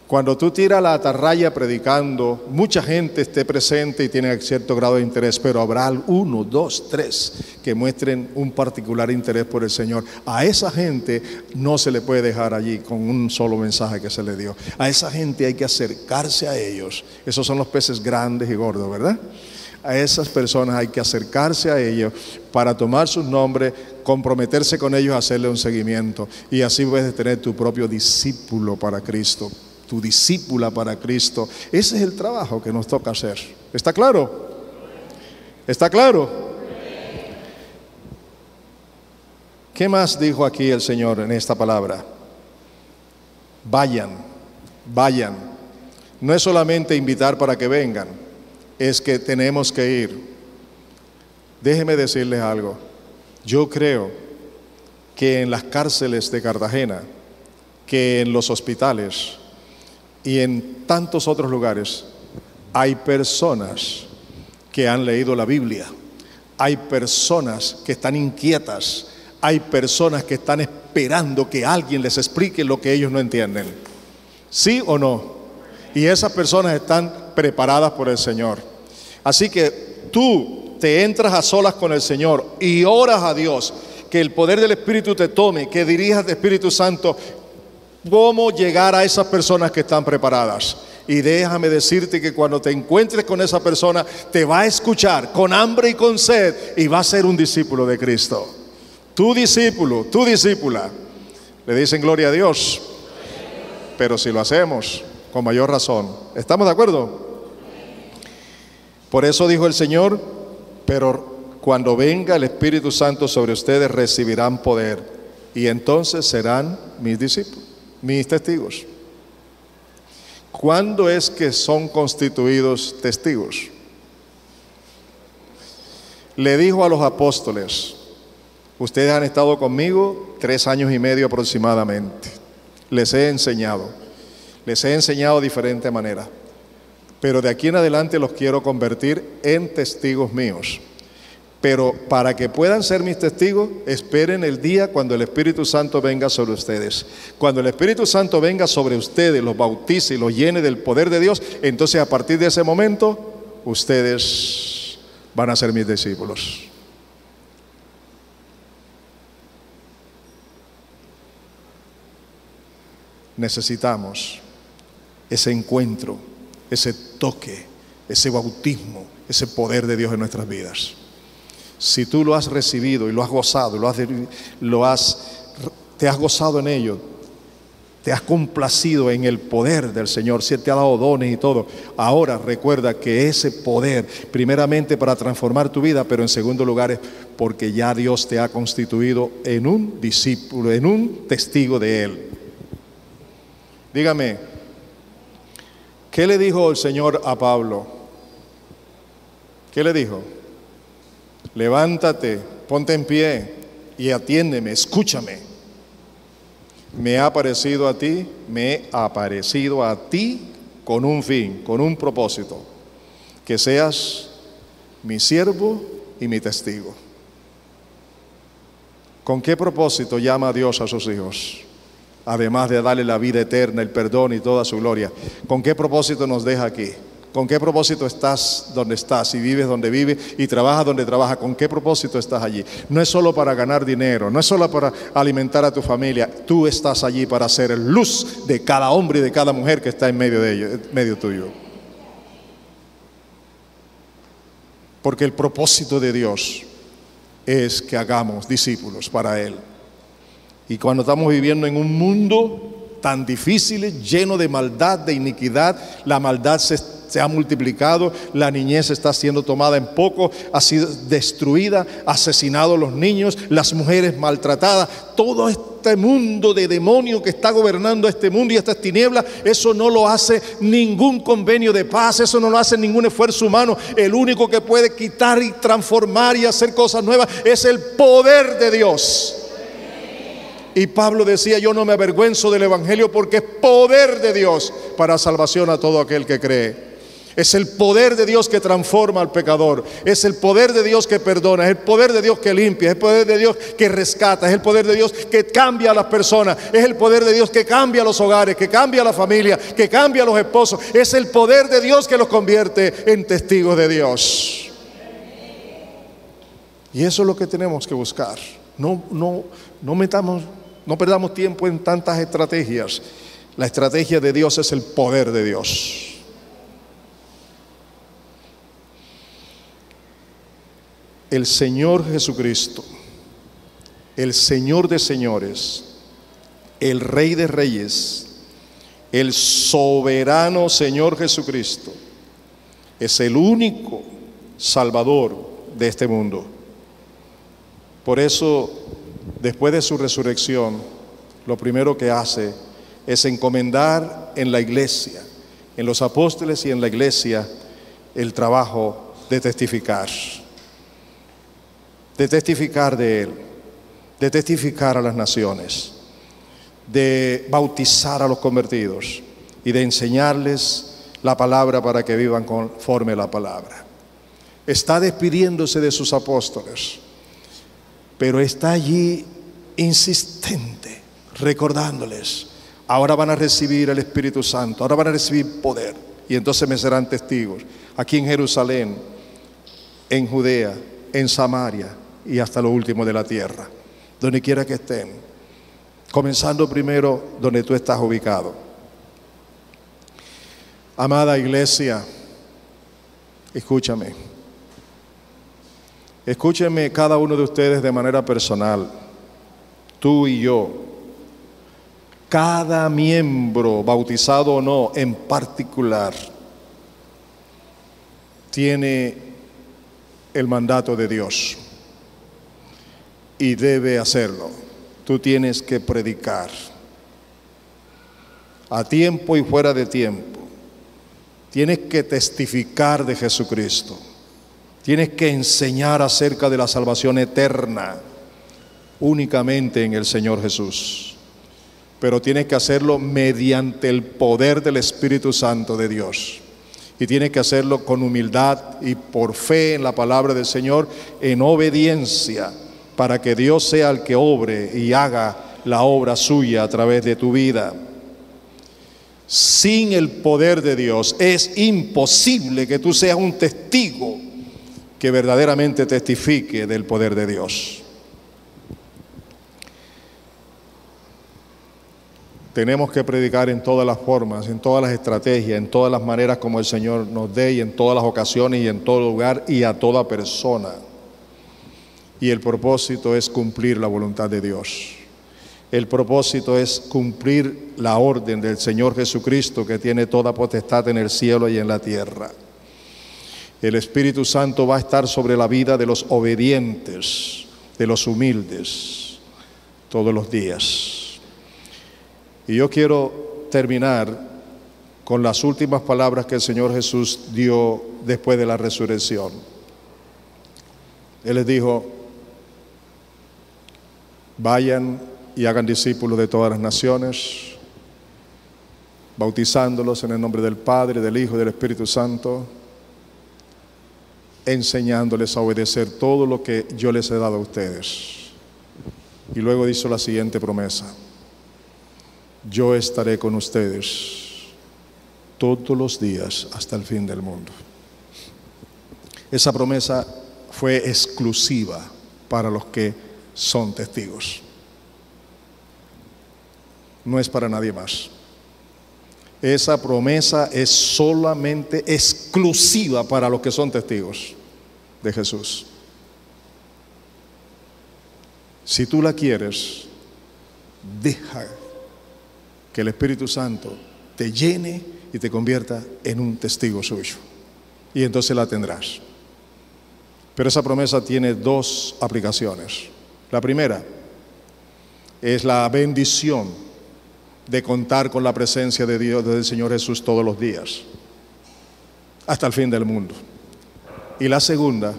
Cuando tú tiras la atarraya predicando, mucha gente esté presente y tiene cierto grado de interés, pero habrá 1, 2, 3 que muestren un particular interés por el Señor. A esa gente no se le puede dejar allí con un solo mensaje que se le dio. A esa gente hay que acercarse a ellos. Esos son los peces grandes y gordos, ¿verdad? A esas personas hay que acercarse a ellos para tomar sus nombres, comprometerse con ellos, hacerle un seguimiento, y así puedes tener tu propio discípulo para Cristo, tu discípula para Cristo. Ese es el trabajo que nos toca hacer. ¿Está claro? ¿Está claro? ¿Qué más dijo aquí el Señor en esta palabra? Vayan, vayan. No es solamente invitar para que vengan, es que tenemos que ir. Déjeme decirles algo. Yo creo que en las cárceles de Cartagena, que en los hospitales y en tantos otros lugares, hay personas que han leído la Biblia, hay personas que están inquietas, hay personas que están esperando que alguien les explique lo que ellos no entienden. ¿Sí o no? Y esas personas están preparadas por el Señor. Así que tú te entras a solas con el Señor y oras a Dios, que el poder del Espíritu te tome, que dirijas al Espíritu Santo cómo llegar a esas personas que están preparadas. Y déjame decirte que cuando te encuentres con esa persona, te va a escuchar con hambre y con sed, y va a ser un discípulo de Cristo. Tu discípulo, tu discípula. Le dicen gloria a Dios. Pero si lo hacemos, con mayor razón. ¿Estamos de acuerdo? Por eso dijo el Señor: pero cuando venga el Espíritu Santo sobre ustedes, recibirán poder, y entonces serán mis discípulos, mis testigos. ¿Cuándo es que son constituidos testigos? Le dijo a los apóstoles: ustedes han estado conmigo 3 años y medio aproximadamente. Les he enseñado de diferente manera, pero de aquí en adelante los quiero convertir en testigos míos. Pero para que puedan ser mis testigos, esperen el día cuando el Espíritu Santo venga sobre ustedes. Cuando el Espíritu Santo venga sobre ustedes, los bautice y los llene del poder de Dios, entonces a partir de ese momento, ustedes van a ser mis discípulos. Necesitamos ese encuentro, ese toque, ese bautismo, ese poder de Dios en nuestras vidas. Si tú lo has recibido y lo has gozado, te has gozado en ello, te has complacido en el poder del Señor, si Él te ha dado dones y todo, ahora recuerda que ese poder, primeramente para transformar tu vida, pero en segundo lugar es porque ya Dios te ha constituido en un discípulo, en un testigo de Él. Dígame, ¿qué le dijo el Señor a Pablo? ¿Qué le dijo? Levántate, ponte en pie y atiéndeme, escúchame. Me he aparecido a ti con un fin, con un propósito, que seas mi siervo y mi testigo. ¿Con qué propósito llama a Dios a sus hijos? Además de darle la vida eterna, el perdón y toda su gloria. ¿Con qué propósito nos deja aquí? ¿Con qué propósito estás donde estás y vives donde vives y trabajas donde trabajas? ¿Con qué propósito estás allí? No es solo para ganar dinero, no es solo para alimentar a tu familia. Tú estás allí para ser luz de cada hombre y de cada mujer que está en medio de ellos, en medio tuyo. Porque el propósito de Dios es que hagamos discípulos para Él. Y cuando estamos viviendo en un mundo tan difícil, lleno de maldad, de iniquidad, la maldad se ha multiplicado, la niñez está siendo tomada en poco, ha sido destruida, asesinados los niños, las mujeres maltratadas, todo este mundo de demonio que está gobernando este mundo y estas tinieblas, eso no lo hace ningún convenio de paz, eso no lo hace ningún esfuerzo humano. El único que puede quitar y transformar y hacer cosas nuevas es el poder de Dios. Y Pablo decía, yo no me avergüenzo del Evangelio porque es poder de Dios para salvación a todo aquel que cree. Es el poder de Dios que transforma al pecador, es el poder de Dios que perdona, es el poder de Dios que limpia, es el poder de Dios que rescata, es el poder de Dios que cambia a las personas, es el poder de Dios que cambia a los hogares, que cambia a la familia, que cambia a los esposos, es el poder de Dios que los convierte en testigos de Dios. Y eso es lo que tenemos que buscar. No perdamos tiempo en tantas estrategias. La estrategia de Dios es el poder de Dios. El Señor Jesucristo, el Señor de señores, el Rey de reyes, el soberano Señor Jesucristo, es el único Salvador de este mundo. Por eso, después de su resurrección, lo primero que hace es encomendar en la iglesia, en los apóstoles y en la iglesia, el trabajo de testificar de Él, de testificar a las naciones, de bautizar a los convertidos y de enseñarles la palabra para que vivan conforme a la palabra. Está despidiéndose de sus apóstoles, pero está allí insistente, recordándoles, ahora van a recibir el Espíritu Santo, ahora van a recibir poder, y entonces me serán testigos, aquí en Jerusalén, en Judea, en Samaria y hasta lo último de la tierra, donde quiera que estén, comenzando primero donde tú estás ubicado. Amada iglesia, escúchame cada uno de ustedes de manera personal, tú y yo, cada miembro, bautizado o no, en particular, tiene el mandato de Dios y debe hacerlo. Tú tienes que predicar a tiempo y fuera de tiempo. Tienes que testificar de Jesucristo. Tienes que enseñar acerca de la salvación eterna únicamente en el Señor Jesús. Pero tienes que hacerlo mediante el poder del Espíritu Santo de Dios. Y tienes que hacerlo con humildad y por fe en la palabra del Señor, en obediencia, para que Dios sea el que obre y haga la obra suya a través de tu vida. Sin el poder de Dios es imposible que tú seas un testigo que verdaderamente testifique del poder de Dios. Tenemos que predicar en todas las formas, en todas las estrategias, en todas las maneras como el Señor nos dé, y en todas las ocasiones y en todo lugar y a toda persona. Y el propósito es cumplir la voluntad de Dios. El propósito es cumplir la orden del Señor Jesucristo, que tiene toda potestad en el cielo y en la tierra. El Espíritu Santo va a estar sobre la vida de los obedientes, de los humildes, todos los días. Y yo quiero terminar con las últimas palabras que el Señor Jesús dio después de la resurrección. Él les dijo: vayan y hagan discípulos de todas las naciones, bautizándolos en el nombre del Padre, del Hijo y del Espíritu Santo, enseñándoles a obedecer todo lo que yo les he dado a ustedes. Y luego hizo la siguiente promesa: yo estaré con ustedes todos los días hasta el fin del mundo. Esa promesa fue exclusiva para los que son testigos. No es para nadie más. Esa promesa es solamente exclusiva para los que son testigos de Jesús. Si tú la quieres, deja que el Espíritu Santo te llene y te convierta en un testigo suyo. Y entonces la tendrás. Pero esa promesa tiene dos aplicaciones. La primera es la bendición de contar con la presencia de Dios, del Señor Jesús, todos los días, hasta el fin del mundo. Y la segunda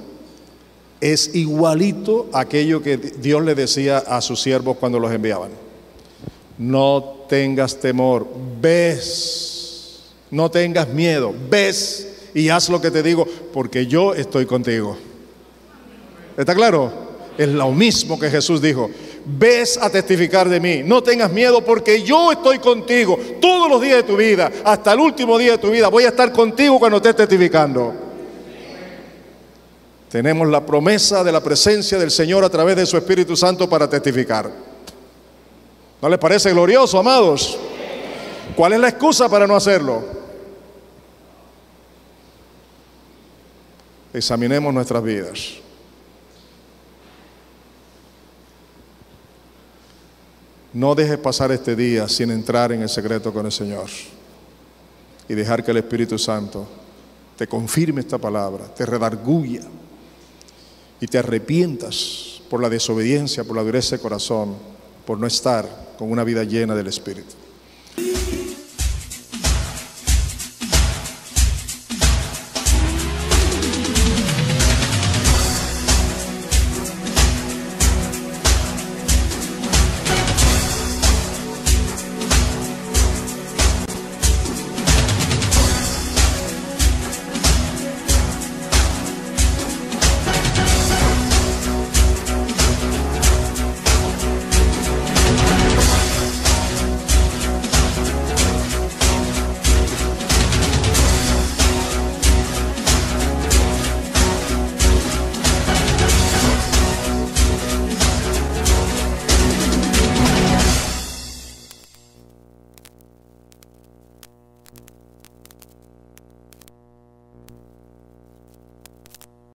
es igualito a aquello que Dios le decía a sus siervos cuando los enviaban: no tengas temor, ves, no tengas miedo, ves y haz lo que te digo, porque yo estoy contigo. ¿Está claro? Es lo mismo que Jesús dijo: ves a testificar de mí, no tengas miedo, porque yo estoy contigo todos los días de tu vida, hasta el último día de tu vida. Voy a estar contigo cuando estés testificando. Tenemos la promesa de la presencia del Señor a través de su Espíritu Santo para testificar. ¿No les parece glorioso, amados? ¿Cuál es la excusa para no hacerlo? Examinemos nuestras vidas. No dejes pasar este día sin entrar en el secreto con el Señor y dejar que el Espíritu Santo te confirme esta palabra, te redarguya y te arrepientas por la desobediencia, por la dureza de corazón, por no estar con una vida llena del Espíritu.